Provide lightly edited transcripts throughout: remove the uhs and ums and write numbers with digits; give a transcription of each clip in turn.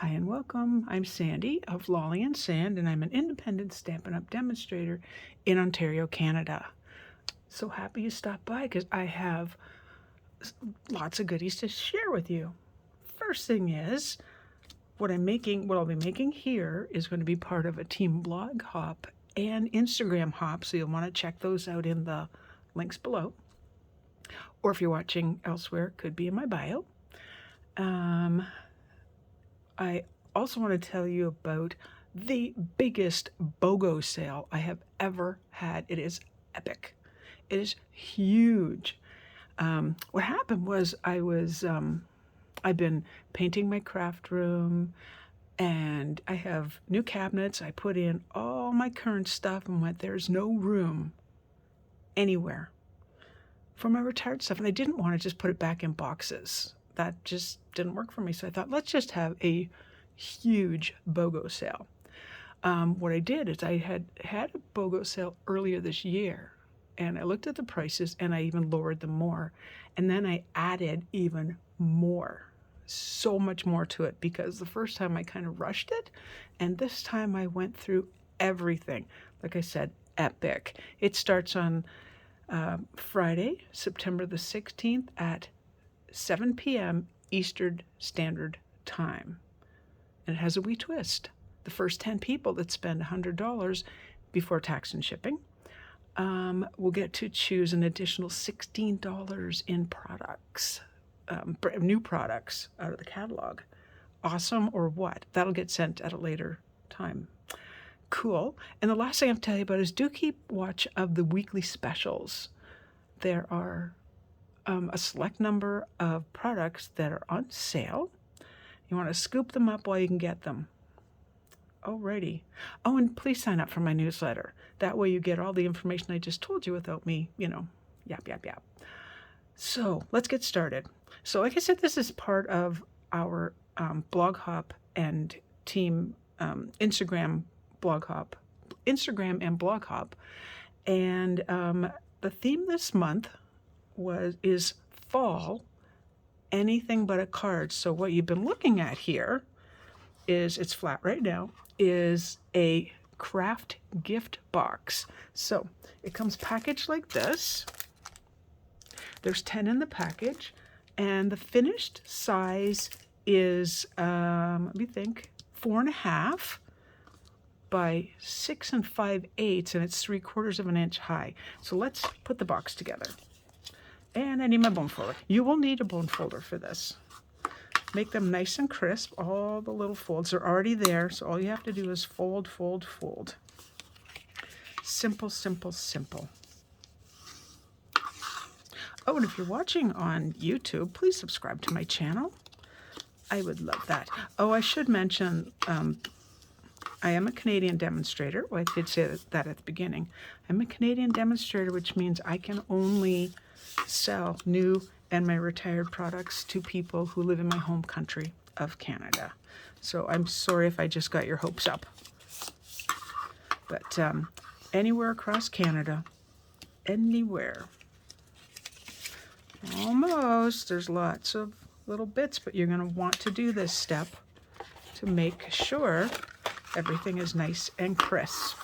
Hi and welcome. I'm Sandy of Lolly and Sand, and I'm an independent Stampin' Up! Demonstrator in Ontario, Canada. So happy you stopped by because I have lots of goodies to share with you. First thing is, what I'll be making here is going to be part of a team blog hop and Instagram hop, so you'll want to check those out in the links below. Or if you're watching elsewhere, could be in my bio. I also want to tell you about the biggest BOGO sale I have ever had. It is epic. It is huge. What happened was I've been painting my craft room, and I have new cabinets. I put in all my current stuff and went, there's no room anywhere for my retired stuff. And I didn't want to just put it back in boxes. That just didn't work for me. So I thought, let's just have a huge BOGO sale. What I did is I had a BOGO sale earlier this year, and I looked at the prices and I even lowered them more. And then I added even more, so much more to it, because the first time I kind of rushed it, and this time I went through everything. Like I said, epic. It starts on Friday, September the 16th at 7 p.m. Eastern Standard Time. And it has a wee twist. The first 10 people that spend $100 before tax and shipping will get to choose an additional $16 in products, new products out of the catalog. Awesome or what? That'll get sent at a later time. Cool. And the last thing I have to tell you about is do keep watch of the weekly specials. There are a select number of products that are on sale. You want to scoop them up while you can get them. Alrighty. Oh, and please sign up for my newsletter. That way you get all the information I just told you without me, yap. So let's get started. So like I said, this is part of our blog hop and team Instagram and blog hop. And the theme this month is fall, anything but a card. So what you've been looking at here is, it's flat right now, is a Kraft Gift Box. So it comes packaged like this. There's 10 in the package, and the finished size is, let me think, 4.5 by 6 5/8, and it's 3/4 of an inch high. So let's put the box together. And I need my bone folder. You will need a bone folder for this. Make them nice and crisp. All the little folds are already there, so all you have to do is fold, fold, fold. Simple, simple, simple. Oh, and if you're watching on YouTube, please subscribe to my channel. I would love that. Oh, I should mention, I am a Canadian demonstrator. Well, I did say that at the beginning. I'm a Canadian demonstrator, which means I can only sell new and my retired products to people who live in my home country of Canada. So I'm sorry if I just got your hopes up. But anywhere across Canada, anywhere. Almost. There's lots of little bits, but you're going to want to do this step to make sure everything is nice and crisp.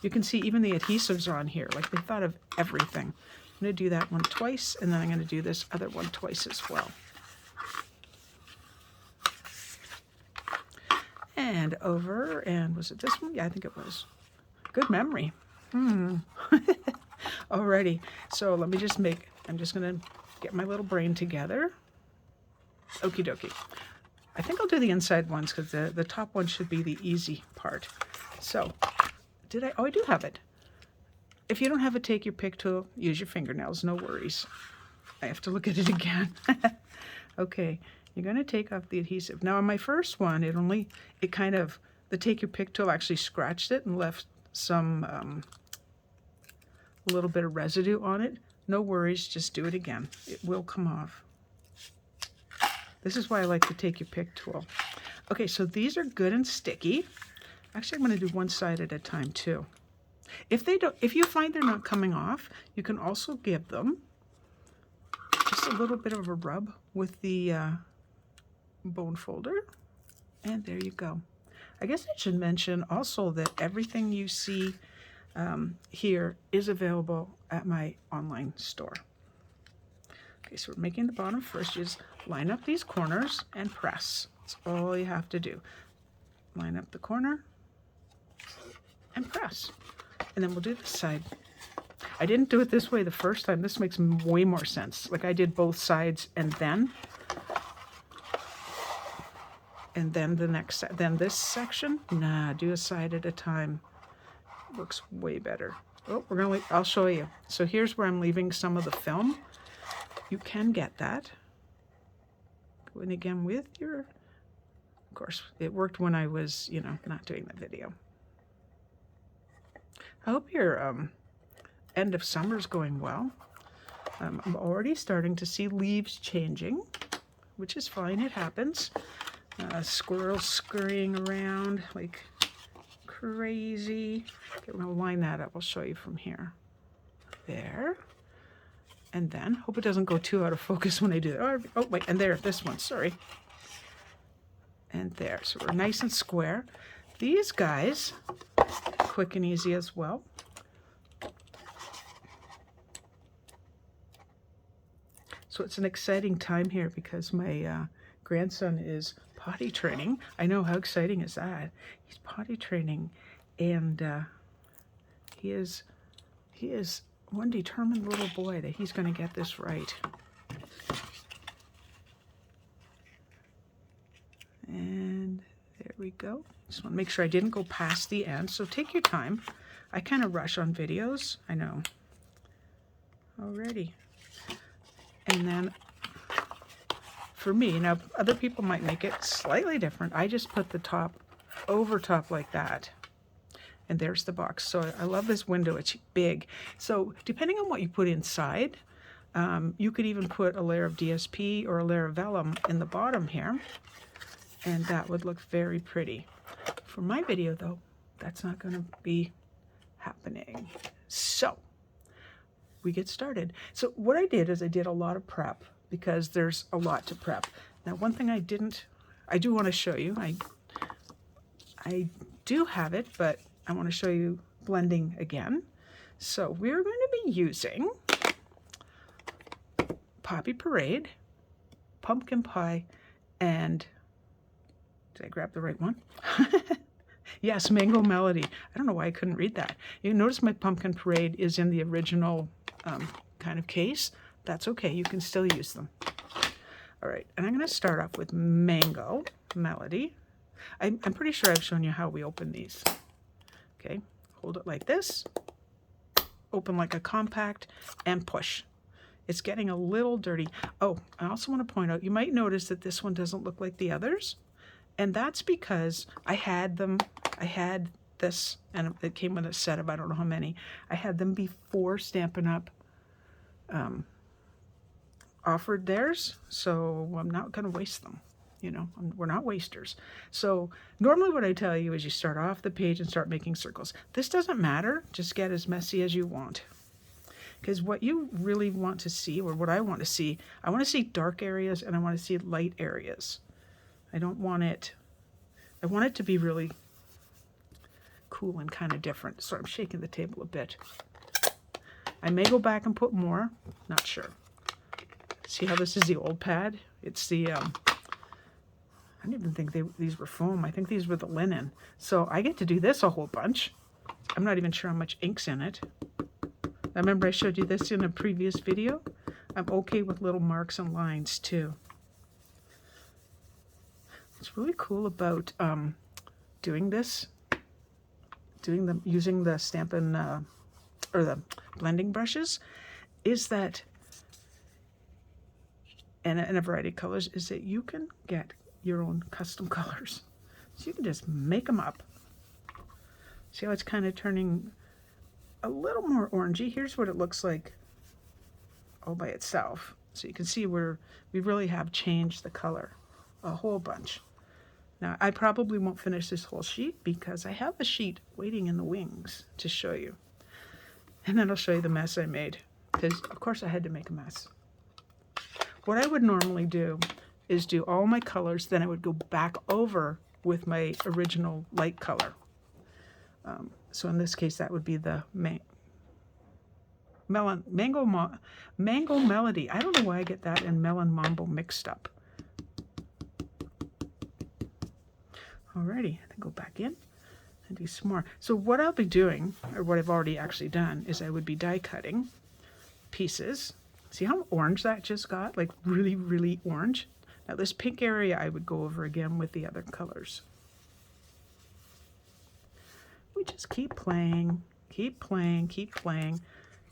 You can see even the adhesives are on here, like they thought of everything. I'm going to do that one twice, and then I'm going to do this other one twice as well. And over, and was it this one? Yeah, I think it was. Good memory. Alrighty, so let me just I'm just going to get my little brain together. Okie dokie. I think I'll do the inside ones because the top one should be the easy part. So, I do have it. If you don't have a take your pick tool, use your fingernails, no worries. I have to look at it again. Okay, you're going to take off the adhesive. Now on my first one, the take your pick tool actually scratched it and left some, a little bit of residue on it. No worries, just do it again. It will come off. This is why I like the take your pick tool. Okay, so these are good and sticky. Actually, I'm going to do one side at a time too. If you find they're not coming off, you can also give them just a little bit of a rub with the bone folder, and there you go. I guess I should mention also that everything you see here is available at my online store. Okay, so we're making the bottom first. You just line up these corners and press. That's all you have to do. Line up the corner and press. And then we'll do this side. I didn't do it this way the first time. This makes way more sense. Like I did both sides and then the next, then this section. Nah, do a side at a time. Looks way better. Oh, I'll show you. So here's where I'm leaving some of the film. You can get that. Go in again with your, of course, it worked when I was, you know, not doing the video. I hope your end of summer's going well. I'm already starting to see leaves changing, which is fine, it happens. Squirrels scurrying around like crazy. Okay, we're gonna line that up. I'll show you from here. There. And then, hope it doesn't go too out of focus when I do that. Oh, wait, and there, this one, sorry. And there, so we're nice and square. These guys, quick and easy as well. So it's an exciting time here because my grandson is potty training. I know, how exciting is that? He's potty training, and he is one determined little boy that he's going to get this right. And there we go. Just want to make sure I didn't go past the end. So take your time. I kind of rush on videos. I know. Alrighty. And then for me, now other people might make it slightly different. I just put the top over top like that. And there's the box. So I love this window. It's big. So depending on what you put inside, you could even put a layer of DSP or a layer of vellum in the bottom here. And that would look very pretty. For my video though, that's not going to be happening. So we get started. So what I did is I did a lot of prep because there's a lot to prep. Now one thing I do want to show you. I do have it, but I want to show you blending again. So we're going to be using Poppy Parade, Pumpkin Pie, and did I grab the right one? Yes, Mango Melody. I don't know why I couldn't read that. You notice my Pumpkin Parade is in the original kind of case. That's okay, you can still use them. All right, and I'm going to start off with Mango Melody. I'm pretty sure I've shown you how we open these. Okay, hold it like this, open like a compact, and push. It's getting a little dirty. Oh, I also want to point out, you might notice that this one doesn't look like the others, and that's because I had this, and it came with a set of I don't know how many. I had them before Stampin' Up offered theirs, so I'm not going to waste them. You know, we're not wasters. So normally what I tell you is you start off the page and start making circles. This doesn't matter. Just get as messy as you want. Because what you really want to see, or what I want to see dark areas and I want to see light areas. I want it to be really cool and kind of different. So I'm shaking the table a bit. I may go back and put more, not sure. See how this is the old pad? It's the, I didn't even think these were foam. I think these were the linen. So I get to do this a whole bunch. I'm not even sure how much ink's in it. I remember I showed you this in a previous video. I'm okay with little marks and lines too. What's really cool about doing this, using the Stampin' or the blending brushes, is that, and in a variety of colors, is that you can get your own custom colors. So you can just make them up. See how it's kind of turning a little more orangey? Here's what it looks like all by itself. So you can see where we really have changed the color a whole bunch. Now I probably won't finish this whole sheet because I have a sheet waiting in the wings to show you. And then I'll show you the mess I made, because of course I had to make a mess. What I would normally do is do all my colors, then I would go back over with my original light color. So in this case, that would be the Mango Melody. I don't know why I get that and Melon Mambo mixed up. Alrighty, then go back in and do some more. So what I'll be doing, or what I've already actually done, is I would be die cutting pieces. See how orange that just got? Like really, really orange. Now this pink area I would go over again with the other colors. We just keep playing, keep playing, keep playing.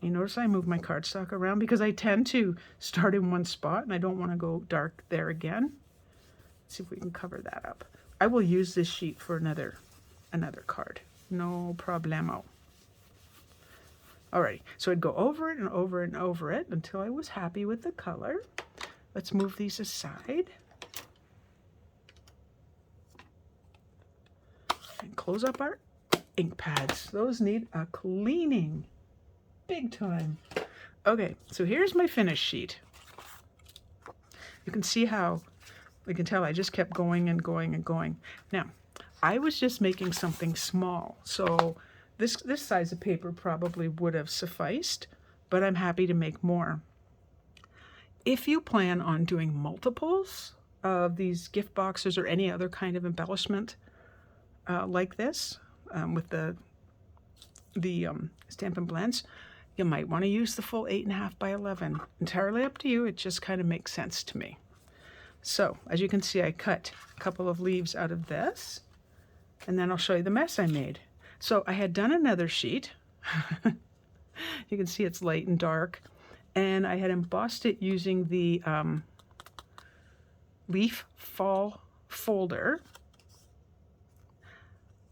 You notice I move my cardstock around because I tend to start in one spot and I don't want to go dark there again. Let's see if we can cover that up. I will use this sheet for another card. No problemo. Alrighty, so I'd go over it and over and over it until I was happy with the color. Let's move these aside. And close up our ink pads. Those need a cleaning. Big time. Okay, so here's my finish sheet. You can see how, you can tell I just kept going and going and going. Now, I was just making something small, so this size of paper probably would have sufficed, but I'm happy to make more. If you plan on doing multiples of these gift boxes or any other kind of embellishment like this, with the Stampin' Blends, you might want to use the full 8.5 by 11. Entirely up to you, it just kind of makes sense to me. So, as you can see, I cut a couple of leaves out of this, and then I'll show you the mess I made. So I had done another sheet. You can see it's light and dark, and I had embossed it using the leaf fall folder,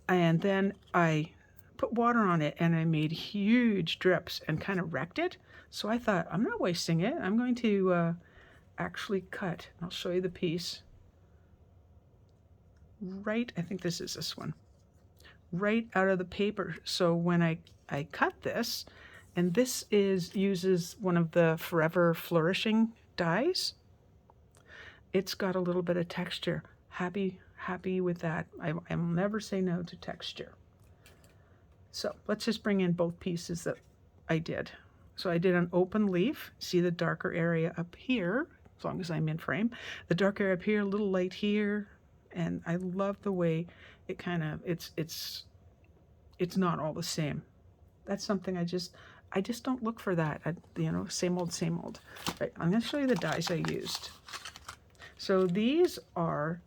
and then I put water on it and I made huge drips and kind of wrecked it. So I thought, I'm not wasting it. I'm going to actually cut. I'll show you the piece. Right, I think this is this one. Right out of the paper. So when I cut this, and this uses one of the Forever Flourishing dies. It's got a little bit of texture. Happy with that. I will never say no to texture. So let's just bring in both pieces that I did. So I did an open leaf. See the darker area up here, as long as I'm in frame. The dark area up here, a little light here. And I love the way it kind of, it's not all the same. That's something I just don't look for that. You know, same old, same old. Right, I'm going to show you the dies I used. So these are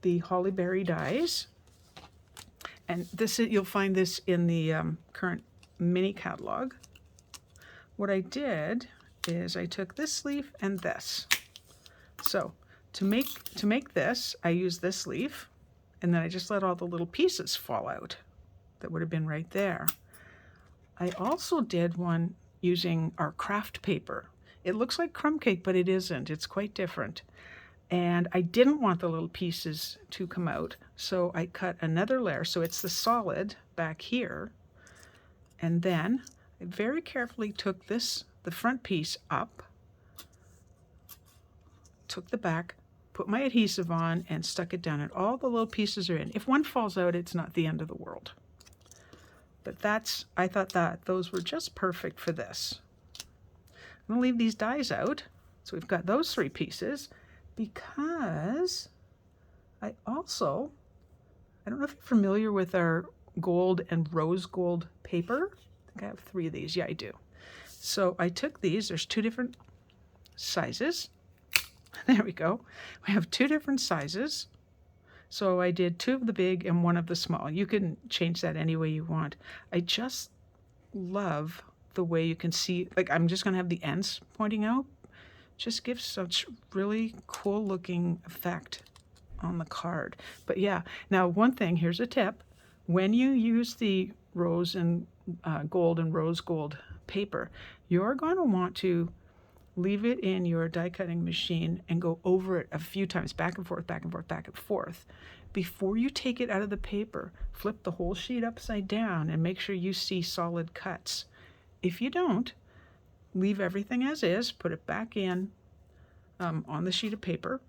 the Holly Berry dies. And you'll find this in the current mini catalog. What I did is I took this leaf and this. So to make this, I used this leaf, and then I just let all the little pieces fall out that would have been right there. I also did one using our craft paper. It looks like crumb cake, but it isn't. It's quite different. And I didn't want the little pieces to come out, so I cut another layer. So it's the solid back here. And then I very carefully took the front piece up, took the back, put my adhesive on, and stuck it down. And all the little pieces are in. If one falls out, it's not the end of the world. But I thought that those were just perfect for this. I'm going to leave these dies out. So we've got those three pieces. Because I don't know if you're familiar with our gold and rose gold paper. I think I have 3 of these. Yeah, I do. So I took these. There's 2 different sizes. There we go. We have 2 different sizes. So I did 2 of the big and 1 of the small. You can change that any way you want. I just love the way you can see, like I'm just going to have the ends pointing out. Just gives such really cool looking effect on the card. But yeah, now one thing, here's a tip. When you use the rose and gold and rose gold paper, you're going to want to leave it in your die cutting machine and go over it a few times, back and forth, back and forth, back and forth. Before you take it out of the paper, flip the whole sheet upside down and make sure you see solid cuts. If you don't, leave everything as is, put it back in on the sheet of paper,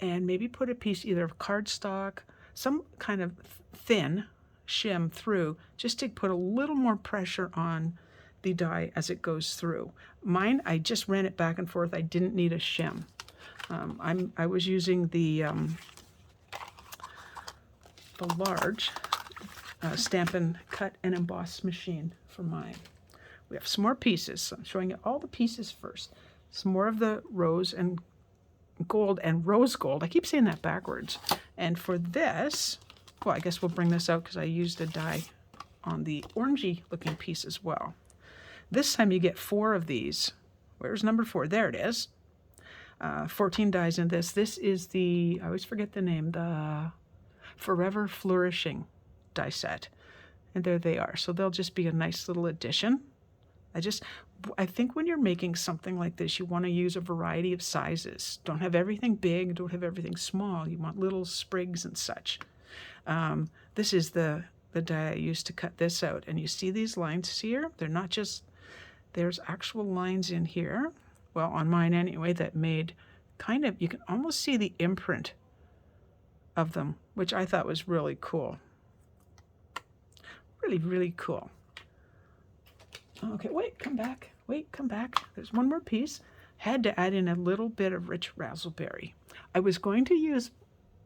and maybe put a piece either of cardstock, some kind of thin shim through, just to put a little more pressure on the die as it goes through. Mine, I just ran it back and forth. I didn't need a shim. I was using the large Stampin' Cut and Emboss machine for mine. We have some more pieces. So I'm showing you all the pieces first. Some more of the rose and gold and rose gold. I keep saying that backwards. And for this, well, I guess we'll bring this out because I used a die on the orangey looking piece as well. This time you get 4 of these. Where's number 4? There it is. 14 dies in this. This is the, I always forget the name, the Forever Flourishing die set. And there they are. So they'll just be a nice little addition. I think when you're making something like this, you want to use a variety of sizes. Don't have everything big, don't have everything small. You want little sprigs and such. This is the die I used to cut this out. And you see these lines here? They're not just, there's actual lines in here. Well, on mine anyway, that made kind of, you can almost see the imprint of them, which I thought was really cool. Really, really cool. Okay, wait, come back. Wait, come back. There's one more piece. Had to add in a little bit of rich raspberry. I was going to use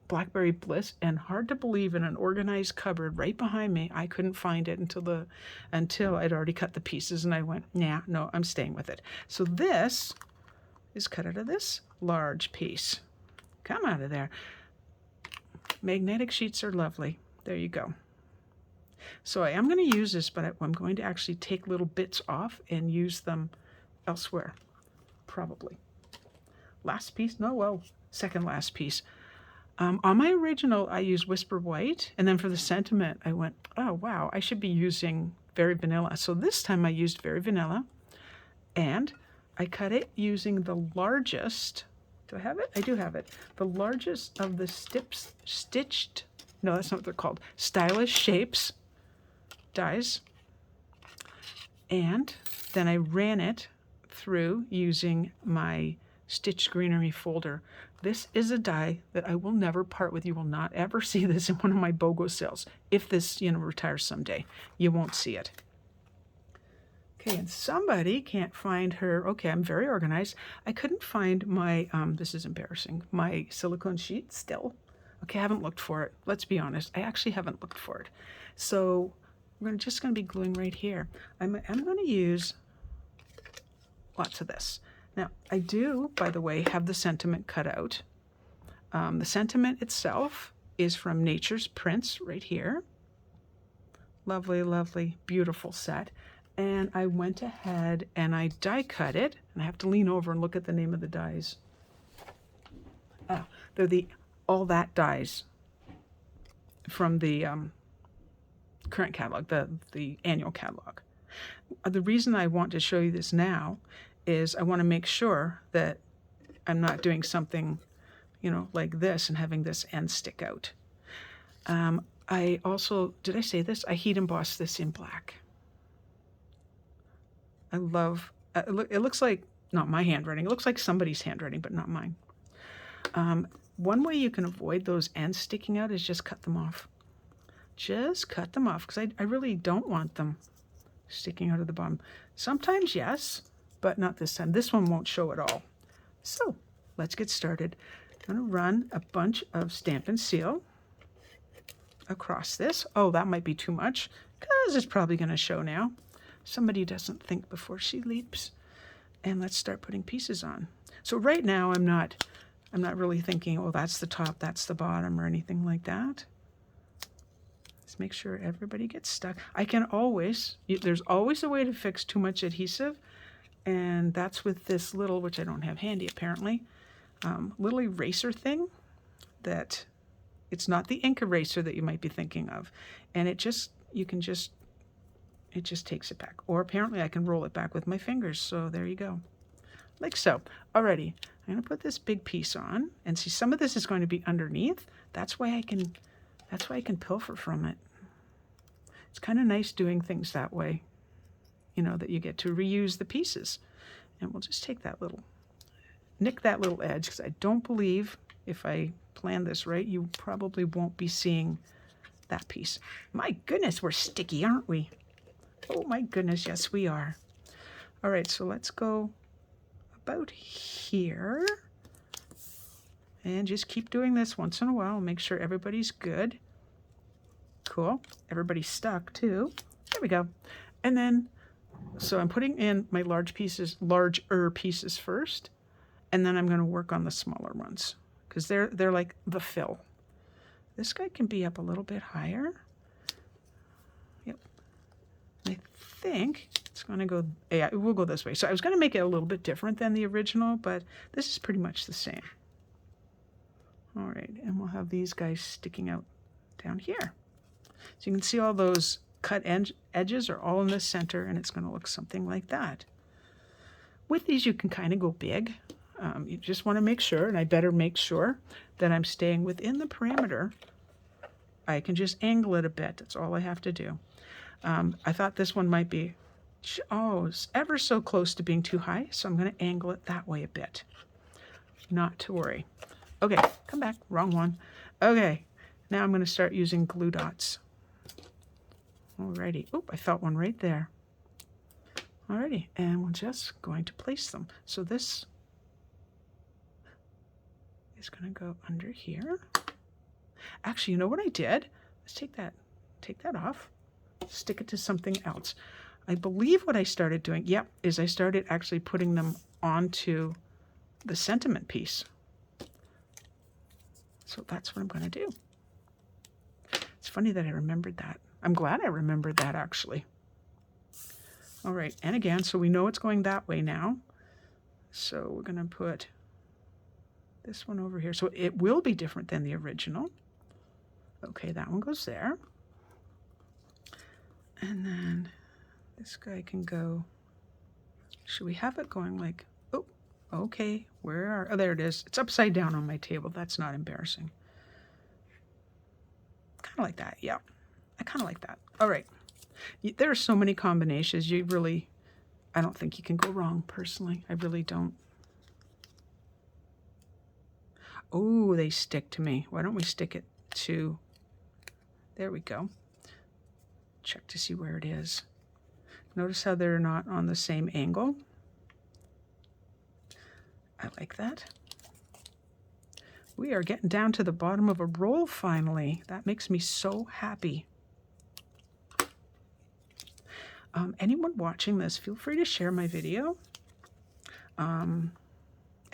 Blackberry Bliss, and hard to believe in an organized cupboard right behind me, I couldn't find it until I'd already cut the pieces, and I went, nah, no, I'm staying with it. So this is cut out of this large piece. Come out of there. Magnetic sheets are lovely. There you go. So I am going to use this, but I'm going to actually take little bits off and use them elsewhere, probably. Last piece? No, well, second last piece. On my original, I used Whisper White, and then for the sentiment, I went, oh, wow, I should be using Very Vanilla. So this time I used Very Vanilla, and I cut it using the largest, do I have it? I do have it. The largest of the stitched, no, that's not what they're called, Stylish Shapes dies. And then I ran it through using my Stitch Greenery folder. This is a die that I will never part with. You will not ever see this in one of my BOGO sales. If this, retires someday, you won't see it. Okay, and somebody can't find her. Okay, I'm very organized. I couldn't find my, this is embarrassing, my silicone sheet still. Okay, I haven't looked for it. Let's be honest. I actually haven't looked for it. So we're just going to be gluing right here. I'm going to use lots of this. Now, I do, by the way, have the sentiment cut out. The sentiment itself is from Nature's Prints right here. Lovely, lovely, beautiful set. And I went ahead and I die cut it. And I have to lean over and look at the name of the dies. They're the All That dies from the current catalog, the annual catalog. The reason I want to show you this now is I want to make sure that I'm not doing something, like this and having this end stick out. I also, did I say this? I heat embossed this in black. I love, it looks like, not my handwriting, it looks like somebody's handwriting, but not mine. One way you can avoid those ends sticking out is just cut them off. Just cut them off, because I really don't want them sticking out of the bottom. Sometimes, yes, but not this time. This one won't show at all. So let's get started. I'm going to run a bunch of Stampin' Seal across this. Oh, that might be too much, because it's probably going to show now. Somebody doesn't think before she leaps. And let's start putting pieces on. So right now I'm not really thinking, oh, that's the top, that's the bottom, or anything like that. Let's make sure everybody gets stuck. I can always, there's always a way to fix too much adhesive, and that's with this little, which I don't have handy apparently, little eraser thing that, it's not the ink eraser that you might be thinking of. And it just takes it back. Or apparently I can roll it back with my fingers. So there you go. Like so. Alrighty, I'm going to put this big piece on, and see, some of this is going to be underneath. That's why I can pilfer from it. It's kind of nice doing things that way, that you get to reuse the pieces. And we'll just take that little, nick that little edge, because I don't believe if I plan this right, you probably won't be seeing that piece. My goodness, we're sticky, aren't we? Oh my goodness, yes we are. All right, so let's go about here. And just keep doing this once in a while. Make sure everybody's good. Cool. Everybody's stuck too. There we go. And then, so I'm putting in my larger pieces first, and then I'm going to work on the smaller ones because they're like the fill. This guy can be up a little bit higher. Yep. I think it's going to go, yeah, it will go this way. So I was going to make it a little bit different than the original, but this is pretty much the same. All right, and we'll have these guys sticking out down here. So you can see all those cut edges are all in the center, and it's going to look something like that. With these, you can kind of go big. You just want to make sure, and I better make sure that I'm staying within the parameter. I can just angle it a bit. That's all I have to do. I thought this one might be, ever so close to being too high, so I'm going to angle it that way a bit. Not to worry. Okay, come back. Wrong one. Okay, now I'm going to start using glue dots. Alrighty. Oop, I felt one right there. Alrighty, and we're just going to place them. So this is going to go under here. Actually, you know what I did? Let's take that off. Stick it to something else. I believe what I started doing, is I started actually putting them onto the sentiment piece. So that's what I'm going to do. It's funny that I remembered that. I'm glad I remembered that, actually. All right, and again, so we know it's going that way now. So we're going to put this one over here. So it will be different than the original. Okay, that one goes there. And then this guy can go, should we have it going like, oh, okay, oh, there it is. It's upside down on my table. That's not embarrassing. Kind of like that, yeah. I kind of like that. All right. There are so many combinations. I don't think you can go wrong, personally. I really don't. Oh, they stick to me. Why don't we stick it to, there we go. Check to see where it is. Notice how they're not on the same angle. I like that. We are getting down to the bottom of a roll finally. That makes me so happy. Anyone watching this, feel free to share my video. And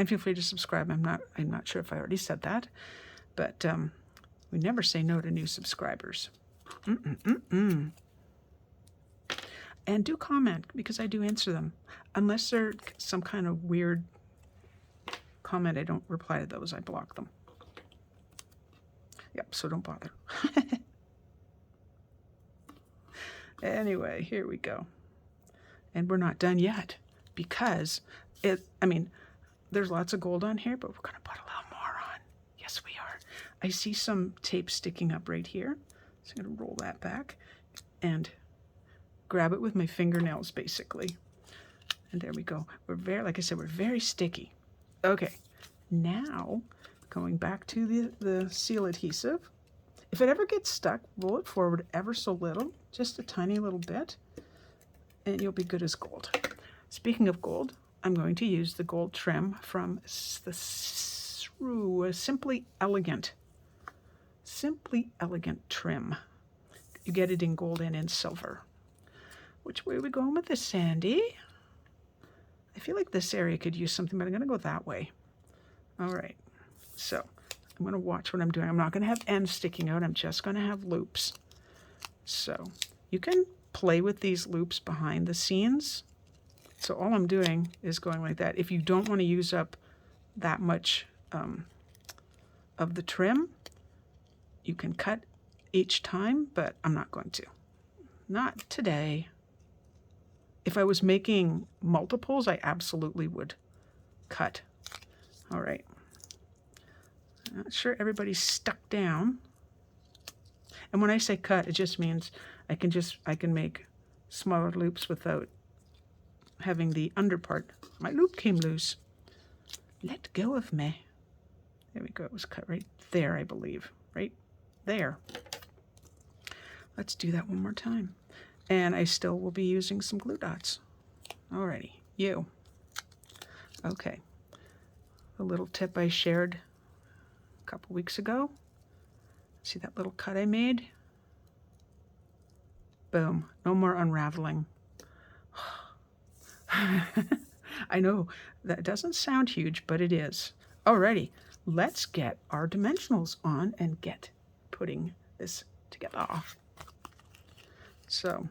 feel free to subscribe. I'm not sure if I already said that, but we never say no to new subscribers. And do comment, because I do answer them. Unless they're some kind of weird comment, I don't reply to those. I block them. Yep, so don't bother. Anyway, here we go. And we're not done yet, because there's lots of gold on here, but we're going to put a little more on. Yes, we are. I see some tape sticking up right here. So I'm going to roll that back and grab it with my fingernails, basically. And there we go. Like I said, we're very sticky. Okay, now going back to the seal adhesive. If it ever gets stuck, roll it forward ever so little, just a tiny little bit, and you'll be good as gold. Speaking of gold, I'm going to use the gold trim from the Simply Elegant trim. You get it in gold and in silver. Which way are we going with this, Sandy? I feel like this area could use something, but I'm going to go that way. All right, so I'm going to watch what I'm doing. I'm not going to have ends sticking out. I'm just going to have loops. So you can play with these loops behind the scenes. So all I'm doing is going like that. If you don't want to use up that much of the trim, you can cut each time, but I'm not going to. Not today. If I was making multiples, I absolutely would cut. All right. I'm not sure everybody's stuck down. And when I say cut, it just means I can make smaller loops without having the under part. My loop came loose. Let go of me. There we go. It was cut right there, I believe. Right there. Let's do that one more time. And I still will be using some glue dots. Alrighty, you. Okay. A little tip I shared a couple weeks ago. See that little cut I made? Boom. No more unraveling. I know that doesn't sound huge, but it is. Alrighty, let's get our dimensionals on and get putting this together. So,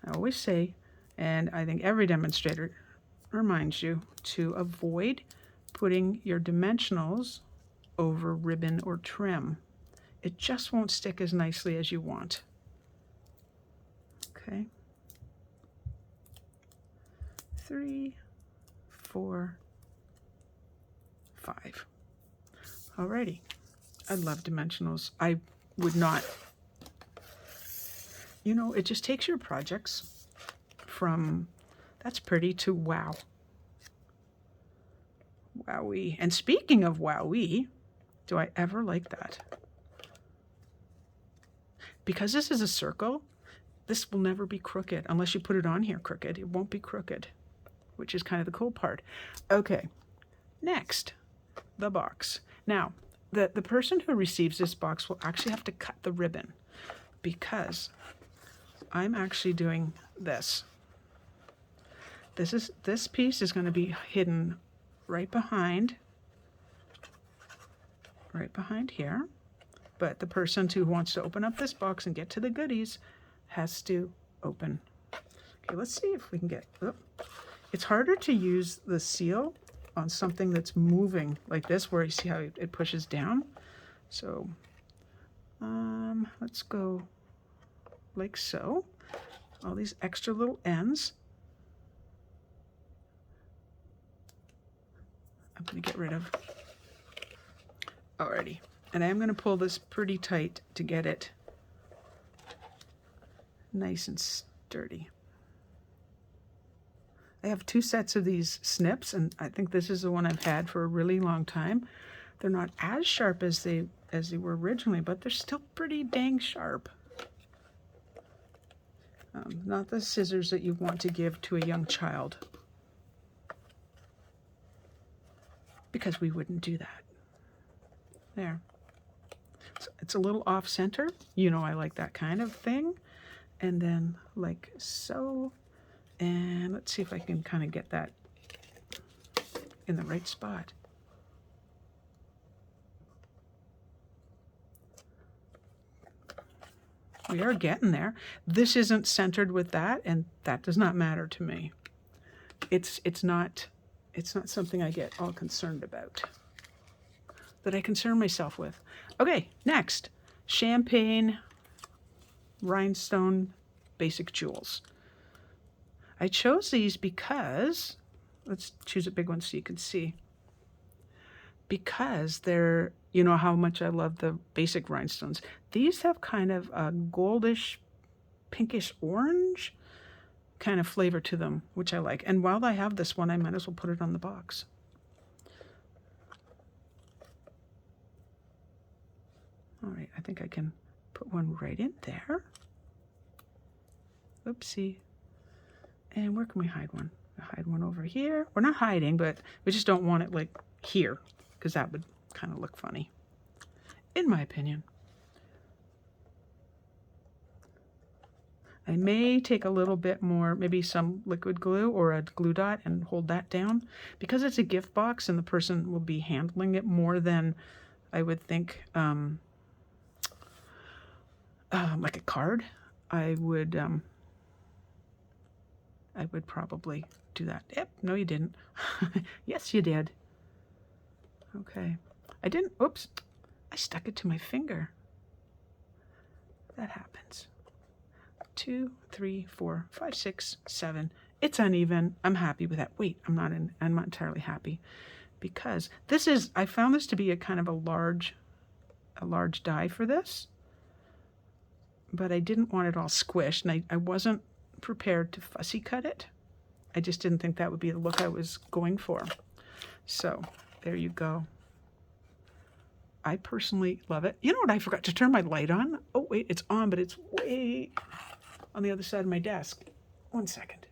I always say, and I think every demonstrator reminds you to avoid putting your dimensionals over ribbon or trim. It just won't stick as nicely as you want. Okay. 3, 4, 5. Alrighty. I love dimensionals. I would not, you know, it just takes your projects from that's pretty to wow. Wowee. And speaking of wowee, do I ever like that? Because this is a circle, this will never be crooked unless you put it on here crooked. It won't be crooked, which is kind of the cool part. Okay, next, the box. Now, the person who receives this box will actually have to cut the ribbon because I'm actually doing this. This piece is going to be hidden right behind here. But the person who wants to open up this box and get to the goodies has to open. Okay, let's see if we can get, oh, it's harder to use the seal on something that's moving like this, where you see how it pushes down. So let's go like so. All these extra little ends. I'm going to get rid of. Alrighty. And I am going to pull this pretty tight to get it nice and sturdy. I have 2 sets of these snips, and I think this is the one I've had for a really long time. They're not as sharp as they were originally, but they're still pretty dang sharp. Not the scissors that you want to give to a young child, because we wouldn't do that. There. So it's a little off center. You know I like that kind of thing. And then like so. And let's see if I can kind of get that in the right spot. We are getting there. This isn't centered with that, and that does not matter to me. It's not something I get all concerned about, that I concern myself with. Okay, next, champagne rhinestone basic jewels. I chose these because, let's choose a big one so you can see, because they're, you know how much I love the basic rhinestones. These have kind of a goldish, pinkish orange kind of flavor to them, which I like. And while I have this one, I might as well put it on the box. All right, I think I can put one right in there. Oopsie. And where can we hide one? Hide one over here. We're not hiding, but we just don't want it like here, because that would kind of look funny, in my opinion. I may take a little bit more, maybe some liquid glue or a glue dot, and hold that down. Because it's a gift box and the person will be handling it more than I would think like a card, I would probably do that. Yep, no you didn't. Yes you did. Okay. I didn't, oops, I stuck it to my finger. That happens. 2, 3, 4, 5, 6, 7. It's uneven. I'm happy with that. Wait, I'm not entirely happy, because this is, I found this to be a kind of a large die for this, but I didn't want it all squished, and I wasn't prepared to fussy cut it. I just didn't think that would be the look I was going for. So there you go. I personally love it. You know what? I forgot to turn my light on. Oh, wait, it's on, but it's way on the other side of my desk. 1 second.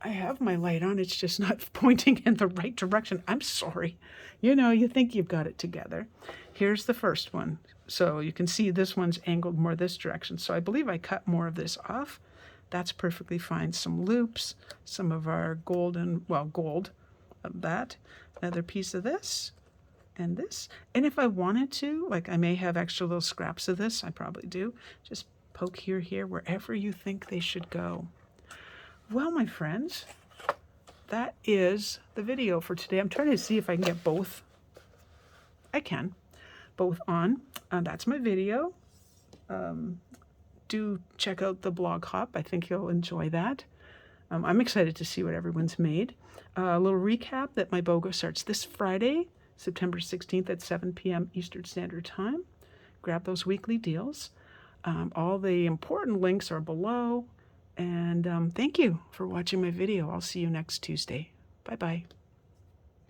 I have my light on. It's just not pointing in the right direction. I'm sorry. You know, you think you've got it together. Here's the first one. So you can see this one's angled more this direction. So I believe I cut more of this off. That's perfectly fine. Some loops, some of our golden, well, gold of that. Another piece of this and this. And if I wanted to, like I may have extra little scraps of this, I probably do. Just poke here, wherever you think they should go. Well, my friends, that is the video for today. I'm trying to see if I can get both. I can. Both on. That's my video. Do check out the blog hop. I think you'll enjoy that. I'm excited to see what everyone's made. A little recap that my BOGO starts this Friday, September 16th at 7 p.m. Eastern Standard Time. Grab those weekly deals. All the important links are below. And thank you for watching my video. I'll see you next Tuesday. Bye-bye.